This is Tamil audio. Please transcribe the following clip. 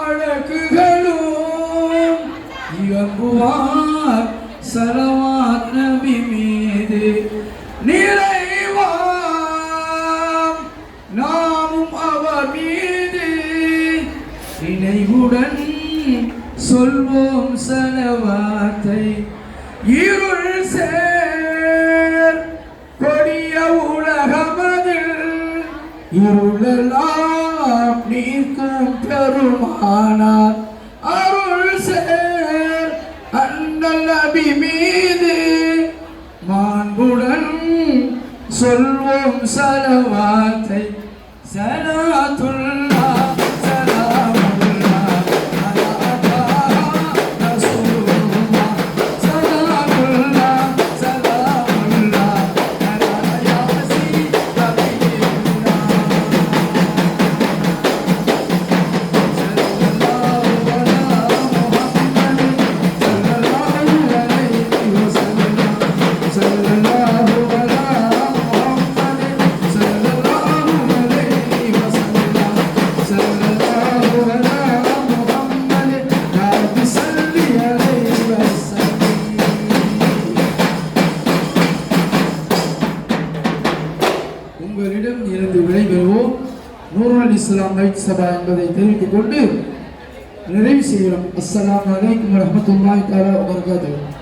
மலக்குகளும் இயங்குவார் ஸலவாத் நபி மீது நிறைவாம் நாமும் அவர் மீது நினைவுடன் சொல்வோம் ஸலவாத்தை இருள் சேர் கொடிய உலகமதில் இருளெல்லாம் நீக்கும் பெருமானார் அருள் சேர் அண்ணல் நபி மீது மாண்புடன் சொல்வோம் ஸலவாத்தை ஸலாத்துல்லா உங்களிடம் இருந்து விடைபெறுவோம். நூருல் இஸ்லாம் நைட் சபா என்பதை தெரிவித்துக் கொண்டு நிறைவு செய்கிறோம். அஸ்ஸலாமு அலைக்கும் வரஹ்மத்துல்லாஹி தஆலா வபரகாத்துஹு.